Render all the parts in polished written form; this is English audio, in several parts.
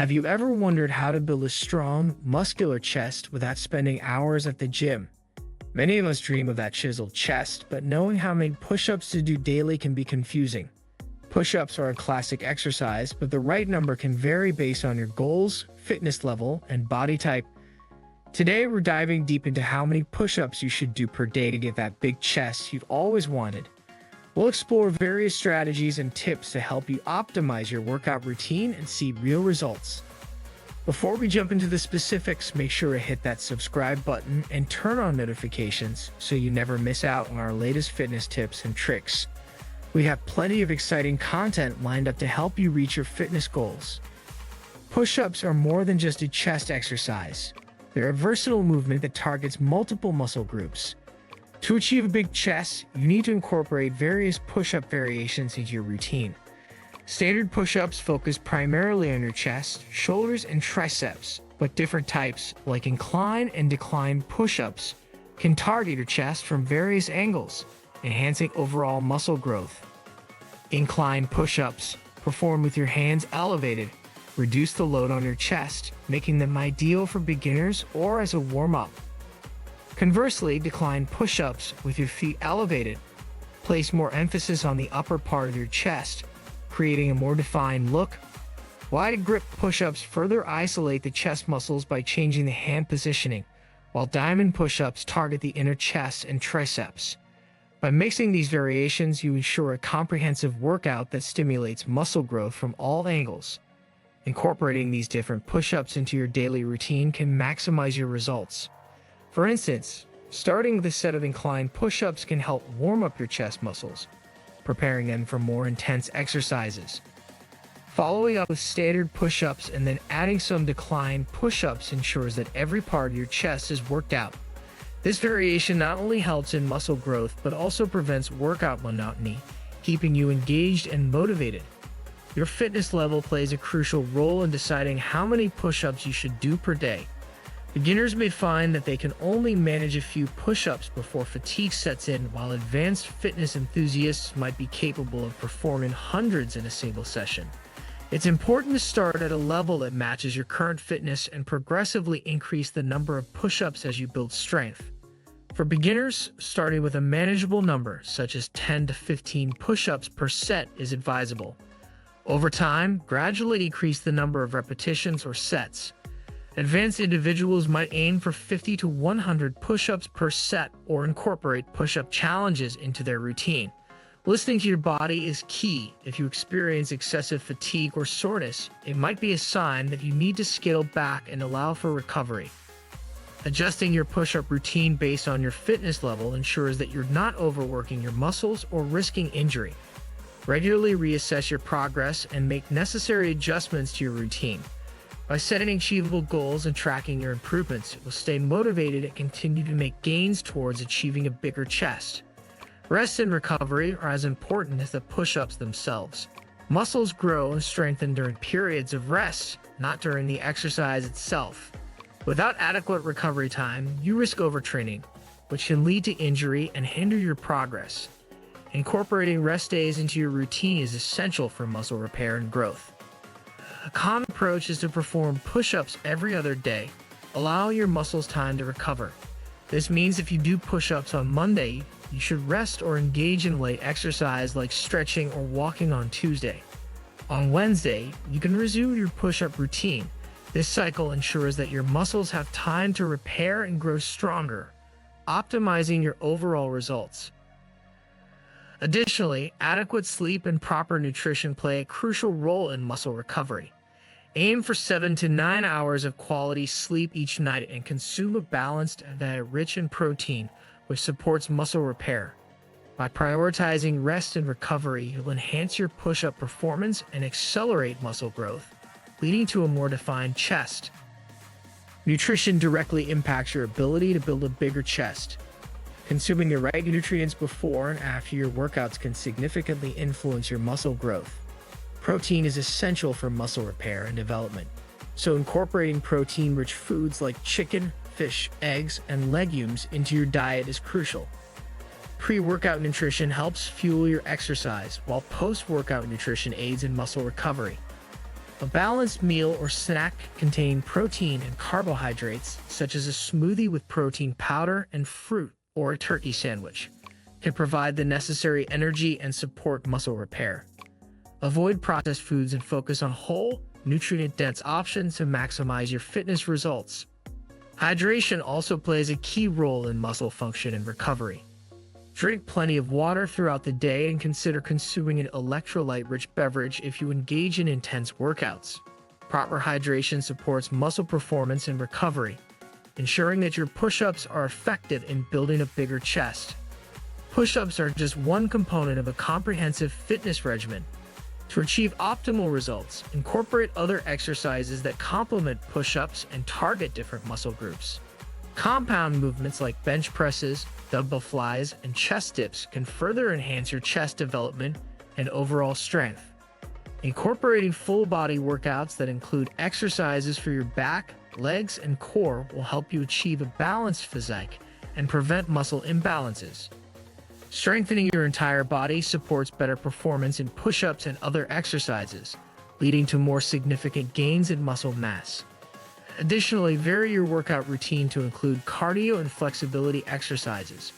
Have you ever wondered how to build a strong, muscular chest without spending hours at the gym? Many of us dream of that chiseled chest, but knowing how many push-ups to do daily can be confusing. Push-ups are a classic exercise, but the right number can vary based on your goals, fitness level, and body type. Today, we're diving deep into how many push-ups you should do per day to get that big chest you've always wanted. We'll explore various strategies and tips to help you optimize your workout routine and see real results. Before we jump into the specifics, make sure to hit that subscribe button and turn on notifications so you never miss out on our latest fitness tips and tricks. We have plenty of exciting content lined up to help you reach your fitness goals. Push-ups are more than just a chest exercise. They're a versatile movement that targets multiple muscle groups. To achieve a big chest, you need to incorporate various push-up variations into your routine. Standard push-ups focus primarily on your chest, shoulders, and triceps, but different types, like incline and decline push-ups, can target your chest from various angles, enhancing overall muscle growth. Incline push-ups, performed with your hands elevated, reduce the load on your chest, making them ideal for beginners or as a warm-up. Conversely, decline push-ups with your feet elevated place more emphasis on the upper part of your chest, creating a more defined look. Wide grip push-ups further isolate the chest muscles by changing the hand positioning, while diamond push-ups target the inner chest and triceps. By mixing these variations, you ensure a comprehensive workout that stimulates muscle growth from all angles. Incorporating these different push-ups into your daily routine can maximize your results. For instance, starting with a set of inclined push-ups can help warm up your chest muscles, preparing them for more intense exercises. Following up with standard push-ups and then adding some declined push-ups ensures that every part of your chest is worked out. This variation not only helps in muscle growth but also prevents workout monotony, keeping you engaged and motivated. Your fitness level plays a crucial role in deciding how many push-ups you should do per day. Beginners may find that they can only manage a few push-ups before fatigue sets in, while advanced fitness enthusiasts might be capable of performing hundreds in a single session. It's important to start at a level that matches your current fitness and progressively increase the number of push-ups as you build strength. For beginners, starting with a manageable number, such as 10 to 15 push-ups per set, is advisable. Over time, gradually increase the number of repetitions or sets. Advanced individuals might aim for 50 to 100 push-ups per set or incorporate push-up challenges into their routine. Listening to your body is key. If you experience excessive fatigue or soreness, it might be a sign that you need to scale back and allow for recovery. Adjusting your push-up routine based on your fitness level ensures that you're not overworking your muscles or risking injury. Regularly reassess your progress and make necessary adjustments to your routine. By setting achievable goals and tracking your improvements, you will stay motivated and continue to make gains towards achieving a bigger chest. Rest and recovery are as important as the push-ups themselves. Muscles grow and strengthen during periods of rest, not during the exercise itself. Without adequate recovery time, you risk overtraining, which can lead to injury and hinder your progress. Incorporating rest days into your routine is essential for muscle repair and growth. A common approach is to perform push-ups every other day, allowing your muscles time to recover. This means if you do push-ups on Monday, you should rest or engage in light exercise like stretching or walking on Tuesday. On Wednesday, you can resume your push-up routine. This cycle ensures that your muscles have time to repair and grow stronger, optimizing your overall results. Additionally, adequate sleep and proper nutrition play a crucial role in muscle recovery. Aim for 7 to 9 hours of quality sleep each night and consume a balanced diet rich in protein, which supports muscle repair. By prioritizing rest and recovery, you'll enhance your push-up performance and accelerate muscle growth, leading to a more defined chest. Nutrition directly impacts your ability to build a bigger chest. Consuming the right nutrients before and after your workouts can significantly influence your muscle growth. Protein is essential for muscle repair and development, so incorporating protein-rich foods like chicken, fish, eggs, and legumes into your diet is crucial. Pre-workout nutrition helps fuel your exercise, while post-workout nutrition aids in muscle recovery. A balanced meal or snack containing protein and carbohydrates, such as a smoothie with protein powder and fruit or a turkey sandwich, can provide the necessary energy and support muscle repair. Avoid processed foods and focus on whole, nutrient-dense options to maximize your fitness results. Hydration also plays a key role in muscle function and recovery. Drink plenty of water throughout the day and consider consuming an electrolyte-rich beverage if you engage in intense workouts. Proper hydration supports muscle performance and recovery, ensuring that your push-ups are effective in building a bigger chest. Push-ups are just one component of a comprehensive fitness regimen. To achieve optimal results, incorporate other exercises that complement push-ups and target different muscle groups. Compound movements like bench presses, dumbbell flies, and chest dips can further enhance your chest development and overall strength. Incorporating full-body workouts that include exercises for your back, legs, and core will help you achieve a balanced physique and prevent muscle imbalances. Strengthening your entire body supports better performance in push-ups and other exercises, leading to more significant gains in muscle mass. Additionally, vary your workout routine to include cardio and flexibility exercises.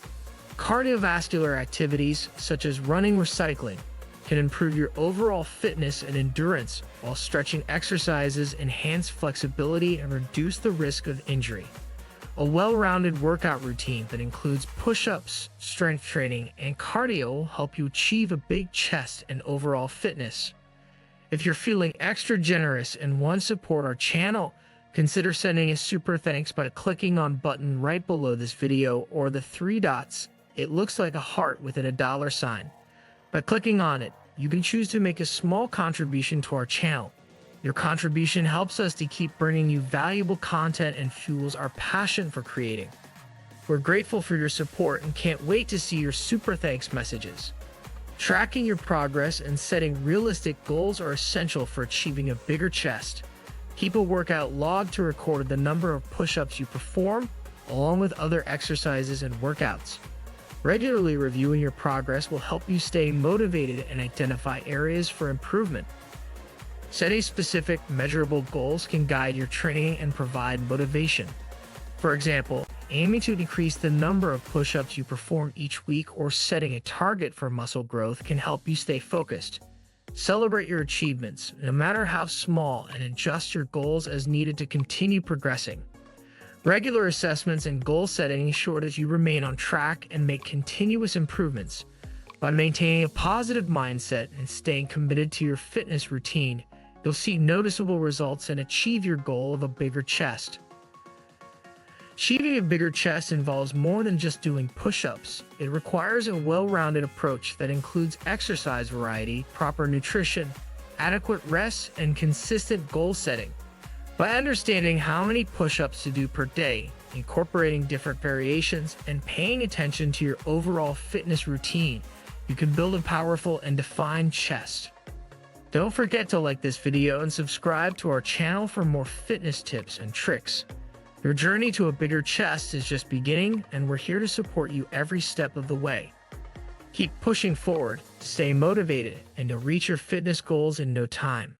Cardiovascular activities, such as running or cycling, can improve your overall fitness and endurance, while stretching exercises enhance flexibility and reduce the risk of injury. A well-rounded workout routine that includes push-ups, strength training, and cardio will help you achieve a big chest and overall fitness. If you're feeling extra generous and want to support our channel, consider sending a super thanks by clicking on button right below this video or the three dots. It looks like a heart within a dollar sign. By clicking on it, you can choose to make a small contribution to our channel. Your contribution helps us to keep bringing you valuable content and fuels our passion for creating. We're grateful for your support and can't wait to see your super thanks messages. Tracking your progress and setting realistic goals are essential for achieving a bigger chest. Keep a workout log to record the number of push-ups you perform, along with other exercises and workouts. Regularly reviewing your progress will help you stay motivated and identify areas for improvement. Setting specific, measurable goals can guide your training and provide motivation. For example, aiming to decrease the number of push-ups you perform each week or setting a target for muscle growth can help you stay focused. Celebrate your achievements, no matter how small, and adjust your goals as needed to continue progressing. Regular assessments and goal setting ensure that you remain on track and make continuous improvements. By maintaining a positive mindset and staying committed to your fitness routine, you'll see noticeable results and achieve your goal of a bigger chest. Achieving a bigger chest involves more than just doing push-ups. It requires a well-rounded approach that includes exercise variety, proper nutrition, adequate rest, and consistent goal setting. By understanding how many push-ups to do per day, incorporating different variations, and paying attention to your overall fitness routine, you can build a powerful and defined chest. Don't forget to like this video and subscribe to our channel for more fitness tips and tricks. Your journey to a bigger chest is just beginning, and we're here to support you every step of the way. Keep pushing forward, stay motivated, and you'll reach your fitness goals in no time.